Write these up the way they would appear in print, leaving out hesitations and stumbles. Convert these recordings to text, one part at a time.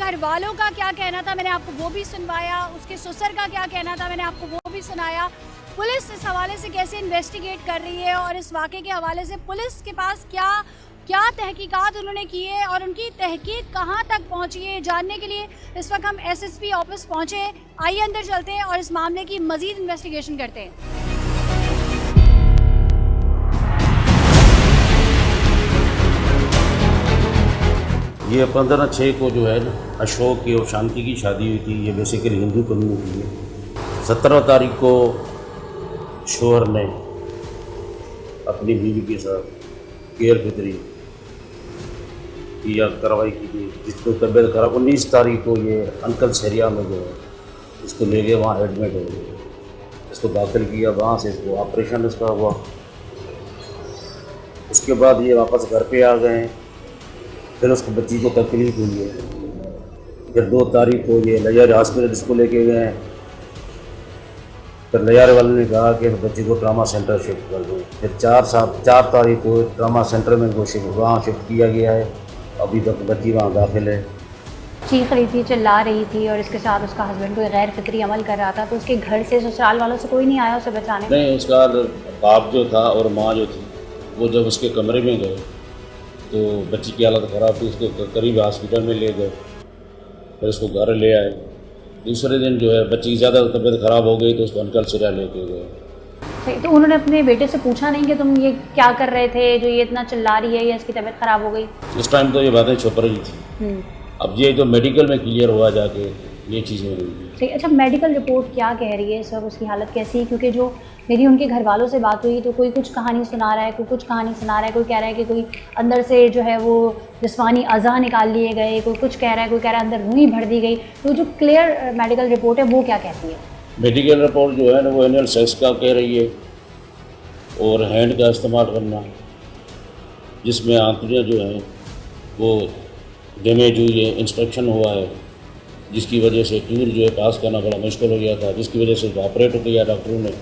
घर वालों का क्या कहना था मैंने आपको वो भी सुनवाया, उसके ससुर का क्या कहना था मैंने आपको वो भी सुनाया। पुलिस इस हवाले से कैसे इन्वेस्टिगेट कर रही है और इस वाक़े के हवाले से पुलिस के पास क्या क्या तहकीकात उन्होंने की है और उनकी तहकीक कहाँ तक पहुँची है, जानने के लिए इस वक्त हम एसएसपी ऑफिस पहुँचे हैं। आइए अंदर चलते हैं और इस मामले की मज़ीद इन्वेस्टिगेशन करते हैं। ये 15/6 को जो है अशोक की और शांति की शादी हुई थी। ये बेसिकली हिंदू कम्युनिटी है। 17 तारीख को शोहर ने अपनी बीवी के साथ केयर फितरी की या कार्रवाई की थी, जिसको तबीयत खराब। 19 तारीख को ये अंकल शहरिया में जो है इसको ले गए, वहाँ एडमिट हो गए, इसको दाखिल किया, वहाँ से इसको ऑपरेशन इसका हुआ। उसके बाद ये वापस घर पे आ गए। फिर उसको बच्ची को तकलीफ हुई है। फिर 2 तारीख को ये लयार हॉस्पिटल इसको लेके गए हैं। फिर लयार वाले ने कहा कि बच्ची को ट्रामा सेंटर शिफ्ट कर दो। फिर 4 तारीख को ट्रामा सेंटर में वहाँ शिफ्ट किया गया है। अभी तक बच्ची वहाँ दाखिल है। चीख रही थी, चिल्ला रही थी और इसके साथ उसका हस्बैंड कोई गैर फिक्री अमल कर रहा था, तो उसके घर से ससुराल वालों से कोई नहीं आया उसे बचाने? नहीं, उसका बाप जो था और माँ जो थी वो जब उसके कमरे में गए तो बच्ची की हालत ख़राब थी। उसको करीब हॉस्पिटल में ले गए, फिर उसको घर ले आए। दूसरे दिन जो है बच्ची की ज़्यादा तबीयत ख़राब हो गई तो उसको अंकल सिरा लेके गए। तो उन्होंने अपने बेटे से पूछा नहीं कि तुम ये क्या कर रहे थे जो ये इतना चिल्ला रही है या इसकी तबीयत ख़राब हो गई? उस टाइम तो ये बातें छुप रही थी। अब ये जो मेडिकल में क्लियर हुआ जाके ये चीज़ें हुई। ठीक, अच्छा मेडिकल रिपोर्ट क्या कह रही है इस वक्त, उसकी हालत कैसी है? क्योंकि जो मेरी उनके घर वालों से बात हुई तो कोई कुछ कहानी सुना रहा है, कोई कुछ कहानी सुना रहा है, कोई कह रहा है कि कोई अंदर से जो है वो जिस्मानी अज़ा निकाल लिए गए, कोई कुछ कह रहा है, कोई कह रहा है अंदर रुई भर दी गई। तो जो क्लियर मेडिकल रिपोर्ट है वो क्या कहती है? मेडिकल रिपोर्ट जो है ना वो एनुअल सेक्स का कह रही है और हैंड का इस्तेमाल करना, जिसमें आंतड़ियाँ जो हैं वो डैमेज हुई है, इंस्पेक्शन हुआ है, जिसकी वजह से ट्यूर जो है पास करना बड़ा मुश्किल हो गया था, जिसकी वजह से ऑपरेट किया डॉक्टरों ने।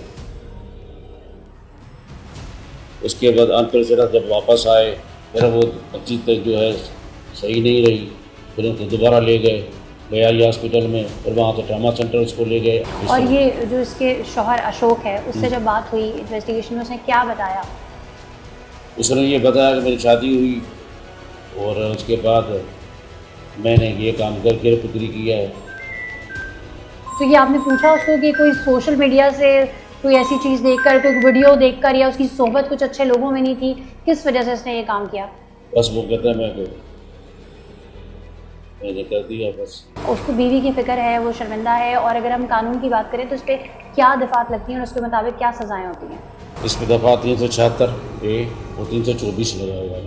उसके बाद अंकल सिरा जब वापस आए फिर वो बच्ची तक जो है सही नहीं रही। फिर उनको दोबारा ले गए लयारी हॉस्पिटल में, और वहाँ से ट्रामा सेंटर उसको ले गए। और ये जो इसके शौहर अशोक है उससे जब बात हुई इन्वेस्टिगेशन में, उसने क्या बताया? उसने ये बताया कि मेरी शादी हुई और उसके बाद मैंने ये काम करके फिक्री किया है। तो ये आपने पूछा उसको कि कोई सोशल मीडिया से कोई ऐसी चीज़ देखकर, कोई वीडियो देखकर, या उसकी सोहबत कुछ अच्छे लोगों में नहीं थी, किस वजह से उसने ये काम किया? बस वो कहता है मैंने कर दिया बस। उसको बीवी की फिक्र है, वो शर्मिंदा है, और अगर हम कानून की बात करें तो उस पर क्या दफात लगती हैं और उसके मुताबिक क्या सज़ाएँ होती हैं? इस पर दफ़ा 376 ए और 324 लगा हुआ है,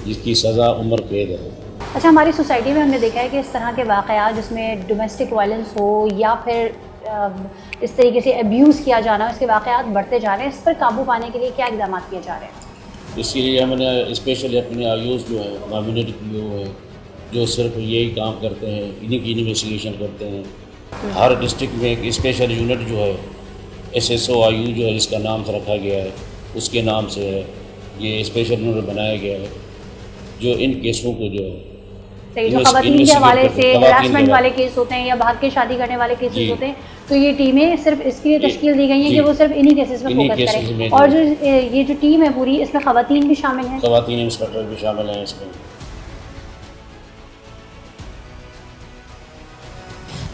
जिसकी सज़ा उम्र कैद है। अच्छा, हमारी सोसाइटी में हमने देखा है कि इस तरह के वाक़यात जिसमें डोमेस्टिक वायलेंस हो या फिर इस तरीके से अब्यूज़ किया जाना, इसके वाक़यात बढ़ते जा रहे हैं। इस पर काबू पाने के लिए क्या इक़दाम किए जा रहे हैं? इसके लिए हमने स्पेशली अपने आईओज़ जो है नॉमिनेट किए हुए हैं, जो सिर्फ यही काम करते हैं, इन्हीं की इन्वेस्टिगेशन करते हैं। हर डिस्ट्रिक्ट में एक स्पेशल यूनिट जो है SSO IU जो है जिसका नाम से रखा गया है, उसके नाम से है ये स्पेशल यूनिट बनाया गया है, जो इन केसों को जो है जो ख़वातीन के हवाले से हरासमेंट वाले केस होते हैं या भाग के शादी करने वाले केसेस होते हैं, तो ये टीमें सिर्फ इसके लिए तश्कील दी गई हैं कि वो सिर्फ इन्हीं केसेस में फोकस करें। और जो ये जो टीम है पूरी, इसमें ख़वातीन भी शामिल हैं, ख़वातीन इंस्पेक्टर भी शामिल हैं इसमें।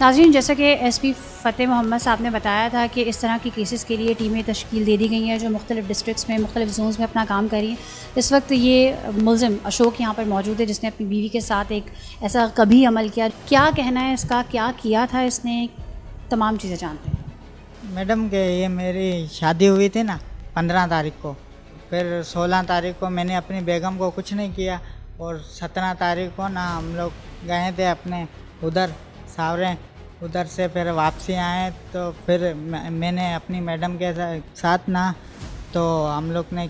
नाज़रीन, जैसा कि SP फ़तेह मोहम्मद साहब ने बताया था कि इस तरह की केसेस के लिए टीमें तश्कील दे दी गई हैं जो मुख्तलिफ़ डिस्ट्रिक्ट्स में, मुख्तलिफ़ जोन्स में अपना काम कर रही हैं। इस वक्त ये मुलज़िम अशोक यहाँ पर मौजूद है जिसने अपनी बीवी के साथ एक ऐसा कभी अमल किया। क्या कहना है इसका, क्या किया था इसने, तमाम चीज़ें जानते हैं। मैडम के ये मेरी शादी हुई थी ना 15 तारीख को, फिर 16 तारीख को मैंने अपनी बेगम को कुछ नहीं किया, और 17 तारीख को ना हम लोग गए थे अपने उधर सावरे, उधर से फिर वापसी आए तो फिर मैंने अपनी मैडम के साथ ना तो हम लोग ने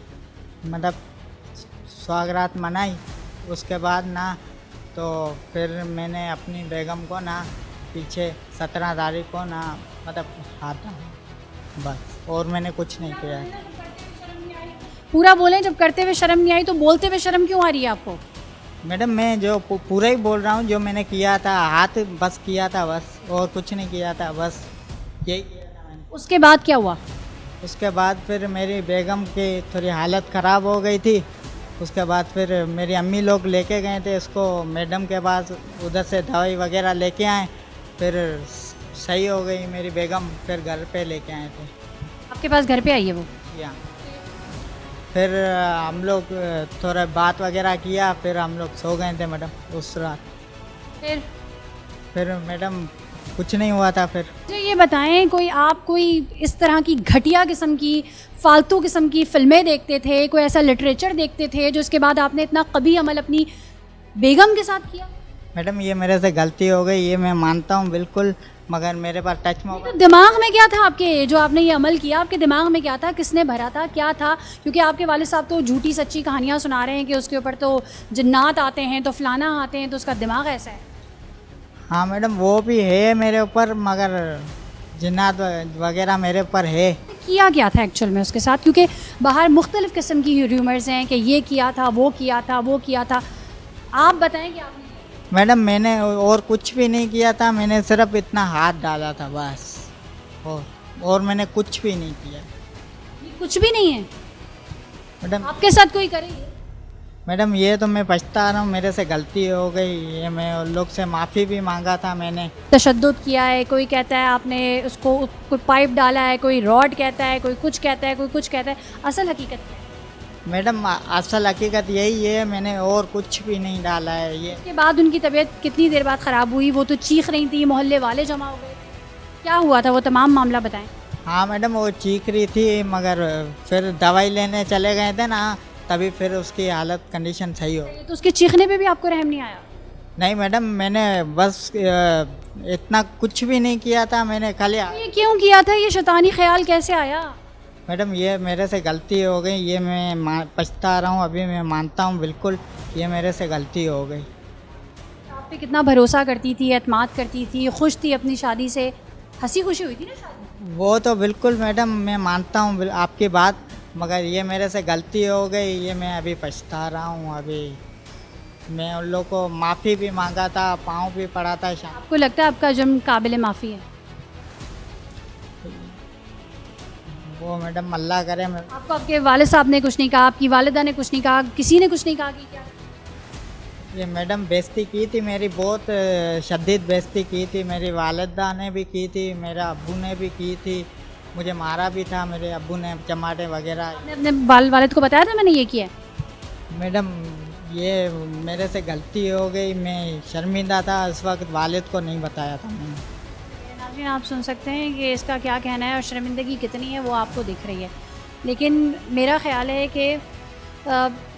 मतलब स्वागरात मनाई। उसके बाद ना तो फिर मैंने अपनी बेगम को ना पीछे 17 तारीख को ना मतलब हाथा बस, और मैंने कुछ नहीं किया। पूरा बोलें, जब करते हुए शर्म नहीं आई तो बोलते हुए शर्म क्यों आ रही है आपको? मैडम मैं जो पूरा ही बोल रहा हूँ, जो मैंने किया था हाथ बस किया था, बस और कुछ नहीं किया था, बस यही किया था मैंने। उसके बाद क्या हुआ? उसके बाद फिर मेरी बेगम की थोड़ी हालत ख़राब हो गई थी। उसके बाद फिर मेरी अम्मी लोग लेके गए थे उसको मैडम के पास, उधर से दवाई वगैरह लेके आए, फिर सही हो गई मेरी बेगम, फिर घर पे लेके आए थे आपके पास घर पे आई है वो? यहाँ। फिर हम लोग थोड़ा बात वगैरह किया, फिर हम लोग सो गए थे मैडम उस रात। फिर मैडम कुछ नहीं हुआ था। फिर मुझे ये बताएं, कोई इस तरह की घटिया किस्म की फालतू किस्म की फिल्में देखते थे, कोई ऐसा लिटरेचर देखते थे जो इसके बाद आपने इतना कभी अमल अपनी बेगम के साथ किया? मैडम ये मेरे से गलती हो गई, ये मैं मानता हूँ बिल्कुल, मगर मेरे पास टच तो मोबाइल। दिमाग में क्या था आपके, जो आपने ये अमल किया, आपके दिमाग में क्या था, किसने भरा था, क्या था? क्योंकि आपके वालिद साहब तो झूठी सच्ची कहानियाँ सुना रहे हैं कि उसके ऊपर तो जिन्नात आते हैं, तो फलाना आते हैं, तो उसका दिमाग ऐसा है। हाँ मैडम वो भी है मेरे ऊपर, मगर जिन्नात वगैरह मेरे ऊपर है। किया क्या था एक्चुअल में उसके साथ? क्योंकि बाहर मुख्तलिफ किस्म की र्यूमर्स हैं कि ये किया था, वो किया था, वो किया था। आप बताएं कि आपने मैडम मैंने और कुछ भी नहीं किया था, मैंने सिर्फ इतना हाथ डाला था बस, और मैंने कुछ भी नहीं किया। ये कुछ भी नहीं है मैडम आपके साथ कोई करे ये? मैडम ये तो मैं पछता रहा हूँ, मेरे से गलती हो गई, ये मैं उन लोग से माफ़ी भी मांगा था मैंने। तशद्दुद किया है, कोई कहता है आपने उसको कोई पाइप डाला है, कोई रॉड कहता है, कोई कुछ कहता है, कोई कुछ कहता है। असल हकीकत क्या है? मैडम असल हकीकत यही है, मैंने और कुछ भी नहीं डाला है। ये उसके बाद उनकी तबीयत कितनी देर बाद ख़राब हुई? वो तो चीख रही थी, मोहल्ले वाले जमा हो गए, क्या हुआ था वो तमाम मामला बताएं। हाँ मैडम वो चीख रही थी, मगर फिर दवाई लेने चले गए थे ना, तभी फिर उसकी हालत कंडीशन सही हो। तो उसके चीखने पे भी आपको रहम नहीं आया? नहीं मैडम मैंने बस इतना कुछ भी नहीं किया था, मैंने खाली। ये क्यों किया था? ये शैतानी ख्याल कैसे आया? मैडम ये मेरे से गलती हो गई, ये मैं पछता रहा हूँ, अभी मैं मानता हूँ बिल्कुल, ये मेरे से गलती हो गई। आप पे कितना भरोसा करती थी, एतमाद करती थी, खुश थी अपनी शादी से, हंसी खुशी हुई थी ना शादी? वो तो बिल्कुल मैडम मैं मानता हूँ आपकी बात, मगर ये मेरे से गलती हो गई, ये मैं अभी पछता रहा हूँ। अभी मैं उन लोगों को माफ़ी भी मांगा था, पाँव भी पड़ा था। आपको लगता है आपका जुर्म काबिल माफ़ी है? वो मैडम अल्लाह करे। मैं आपको आपके वालिद साहब ने कुछ नहीं कहा, आपकी वालिदा ने कुछ नहीं कहा, किसी ने कुछ नहीं कहा कि क्या? ये मैडम बेइज्जती की थी मेरी, बहुत शदीद बेइज्जती की थी, मेरी वालिदा ने भी की थी, मेरे अब्बू ने भी की थी, मुझे मारा भी था मेरे अब्बू ने, चमाटे वगैरह। आपने अपने वालिद को बताया था मैंने ये किया है? मैडम ये मेरे से गलती हो गई, मैं शर्मिंदा था उस वक्त, वालिद को नहीं बताया था मैंने। नाज़रीन आप सुन सकते हैं कि इसका क्या कहना है और शर्मिंदगी कितनी है वो आपको दिख रही है। लेकिन मेरा ख़्याल है कि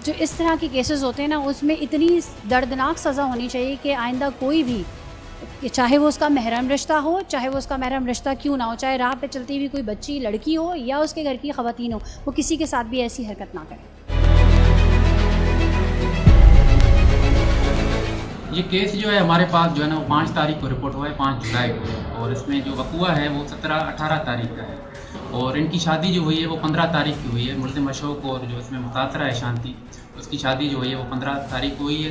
जो इस तरह के केसेस होते हैं ना, उसमें इतनी दर्दनाक सज़ा होनी चाहिए कि आइंदा कोई भी, चाहे वो उसका महरम रिश्ता हो, चाहे वो उसका महरम रिश्ता क्यों ना हो, चाहे राह पे चलती हुई कोई बच्ची लड़की हो या उसके घर की ख़वातीन हो, वो किसी के साथ भी ऐसी हरकत ना करे। ये केस जो है हमारे पास जो है ना वो 5 तारीख को रिपोर्ट हुआ है, 5 जुलाई को, और इसमें जो वक़ुआ है वो 17-18 तारीख का है, और इनकी शादी जो हुई है वो 15 तारीख की हुई है। मुल्ज़िम अशोक और जो इसमें मुतासरा है शांति, उसकी शादी जो हुई है वो 15 तारीख को हुई है।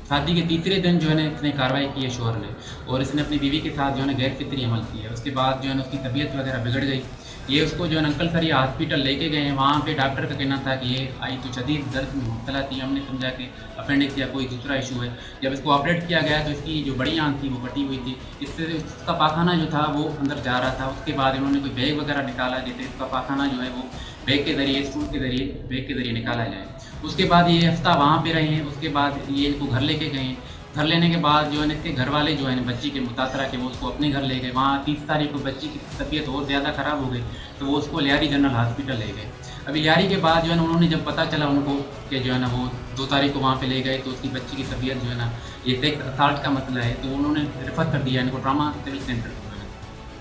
शादी के तीसरे दिन जो है ना इसने कार्रवाई की है शोहर ने, और इसने अपनी बीवी के साथ जो है ना गैर फितरी अमल किया है। उसके बाद जो है ना उसकी तबीयत वगैरह बिगड़ गई, ये उसको जो है अंकल सरिया हॉस्पिटल लेके गए हैं। वहाँ पे डॉक्टर का कहना था कि ये आई तो शदीद दर्द में मुब्तला थी, हमने समझा कि अपेंडिक्स या कोई दूसरा इशू है। जब इसको ऑपरेट किया गया तो इसकी जो बड़ी आंत थी वो कटी हुई थी, इससे उसका पाखाना जो था वो अंदर जा रहा था। उसके बाद इन्होंने कोई बैग वगैरह निकाला, जैसे इसका पाखाना जो है वो बैग के ज़रिए, स्टूल के ज़रिए, बैग के ज़रिए निकाला जाए। उसके बाद ये हफ्ता वहाँ पे रहे हैं। उसके बाद ये इनको घर लेके गए हैं। घर लेने के बाद जो है ना इसके घर वाले जो है ना बच्ची के मुतासरा के, वो उसको अपने घर ले गए। वहाँ 30 तारीख को बच्ची की तबीयत और ज़्यादा ख़राब हो गई तो वो उसको लियारी जनरल हॉस्पिटल ले गए। अभी लियारी के बाद जो है ना उन्होंने जब पता चला उनको कि जो है ना वो 2 तारीख को वहाँ पे ले गए तो उसकी बच्ची की तबीयत जो है ना ये सेक्स असाल्ट का मसला है, तो उन्होंने रेफ़र कर दिया इनको trauma civil centre,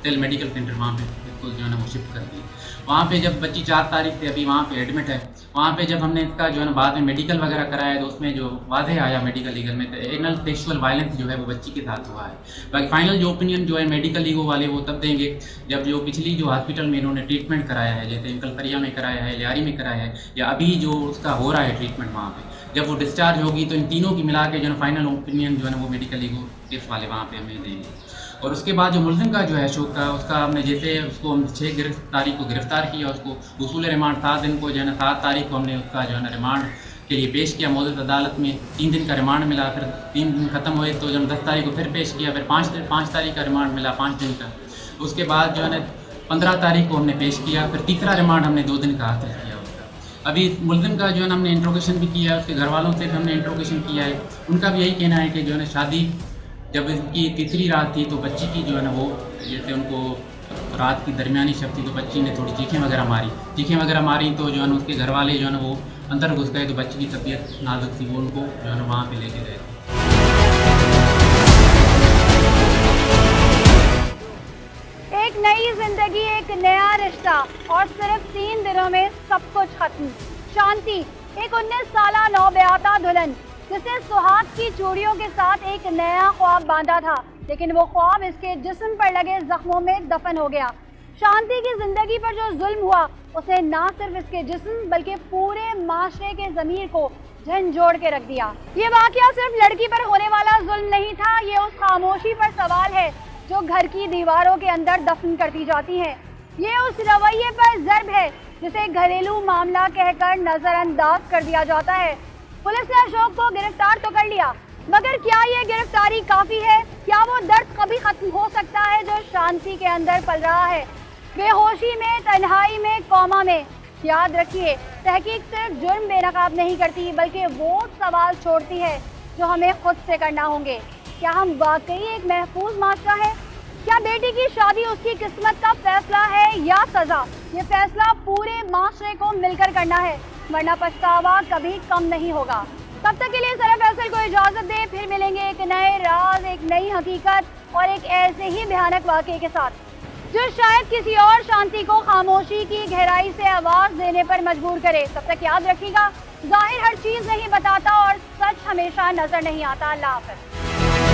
civil medical centre, वहाँ पे इसको जो है ना वो शिफ्ट कर दिया। वहाँ पे जब बच्ची 4 तारीख से अभी वहाँ पे एडमिट है, वहाँ पे जब हमने इसका जो है ना बाद में मेडिकल वगैरह कराया तो उसमें जो वाज़ेह आया मेडिकल लीगल में, तो एनल सेक्सुअल वायलेंस जो है वो बच्ची के साथ हुआ है। बाकी फाइनल जो ओपिनियन जो है मेडिकल लीगो वाले वो तब देंगे जब जो पिछली जो हॉस्पिटल में इन्होंने ट्रीटमेंट कराया है, जैसे कलकरिया में कराया है, लियारी में कराया है, या अभी जो उसका हो रहा है ट्रीटमेंट वहाँ पे, जब वो डिस्चार्ज होगी तो इन तीनों की मिला के जो है फाइनल ओपिनियन जो है ना वो मेडिकल लीगल केस वाले वहाँ पे हमें देंगे। और उसके बाद जो मुलजिम का जो है अशोक का, उसका हमने जैसे उसको हम 6 तारीख को गिरफ्तार किया, उसको वसूल रिमांड 7 दिन को जो है ना 7 तारीख को हमने उसका जो है ना रिमांड के लिए पेश किया मौजूद अदालत में। 3 दिन का रिमांड मिला, फिर 3 दिन ख़त्म हुए तो जो है 10 तारीख को फिर पेश किया, फिर 5 तारीख का रिमांड मिला 5 दिन का। उसके बाद जो है ना 15 तारीख को हमने पेश किया, फिर तीसरा रिमांड हमने 2 दिन का हासिल किया उसका। अभी मुलजिम का जो है ना हमने इंट्रोगेशन भी किया है, उसके घर वालों से भी हमने इंट्रोगेशन किया है। उनका भी यही कहना है कि जो है ना शादी जब इनकी तीसरी रात थी तो बच्ची की जो है ना वो जैसे उनको रात की दरमियानी शब थी तो बच्ची ने थोड़ी चीखें वगैरह मारी तो जो है ना उसके घर वाले जो है ना वो अंदर घुस गए तो बच्ची की तबीयत नाजुक थी, वो उनको जो है ना वहाँ पे लेके गए। एक नई जिंदगी, एक नया रिश्ता और सिर्फ 3 दिनों में सब कुछ खत्म। शांति एक 19 साला नौब्याता दुल्हन जिसने सुहाग की चूड़ियों के साथ एक नया ख्वाब बांधा था, लेकिन वो ख्वाब इसके जिस्म पर लगे जख्मों में दफन हो गया। शांति की जिंदगी पर जो जुल्म हुआ उसने ना सिर्फ इसके जिस्म बल्कि पूरे माशरे के ज़मीर को झंझोड़ के रख दिया। ये वाकया सिर्फ लड़की पर होने वाला जुल्म नहीं था, ये उस खामोशी पर सवाल है जो घर की दीवारों के अंदर दफन कर दी जाती है। ये उस रवैये पर ज़र्ब है जिसे घरेलू मामला कहकर नज़रअंदाज कर दिया जाता है। पुलिस ने अशोक को गिरफ्तार तो कर लिया, मगर क्या ये गिरफ्तारी काफ़ी है? क्या वो दर्द कभी खत्म हो सकता है जो शांति के अंदर पल रहा है? बेहोशी में, तन्हाई में, कौमा में। याद रखिए, तहकीक सिर्फ जुर्म बेनकाब नहीं करती बल्कि वो सवाल छोड़ती है जो हमें खुद से करना होंगे। क्या हम वाकई एक महफूज माशरा है? क्या बेटी की शादी उसकी किस्मत का फैसला है या सज़ा? ये फैसला पूरे माशरे को मिलकर करना है, वरना पछतावा कभी कम नहीं होगा। तब तक के लिए सरा फैसल को इजाज़त दें, फिर मिलेंगे एक नए राज, एक नई हकीकत और एक ऐसे ही भयानक वाक़ये के साथ जो शायद किसी और शांति को खामोशी की गहराई से आवाज़ देने पर मजबूर करे। तब तक याद रखिएगा, ज़ाहिर हर चीज़ नहीं बताता और सच हमेशा नज़र नहीं आता। अल्लाह हाफ़िज़।